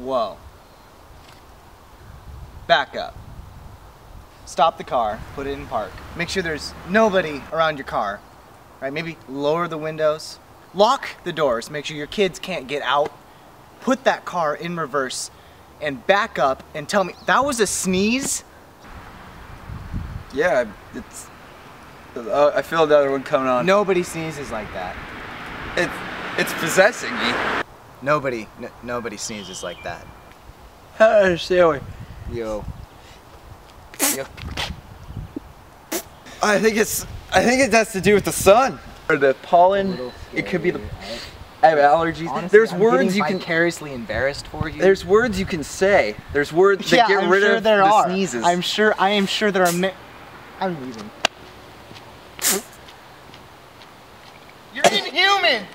Whoa. Back up. Stop the car, put it in park. Make sure there's nobody around your car. Right? Maybe lower the windows. Lock the doors, make sure your kids can't get out. Put that car in reverse and back up and tell me, that was a sneeze? Yeah, it's... I feel another one coming on. Nobody sneezes like that. It's possessing me. Nobody sneezes like that. Stay away. Yo. I think it has to do with the sun. Or the pollen. It could be the... I have allergies. Honestly, there's words you can... vicariously embarrassed for you. There's words you can say. There's words that get rid of the sneezes. I am sure there are I'm leaving. You're inhuman!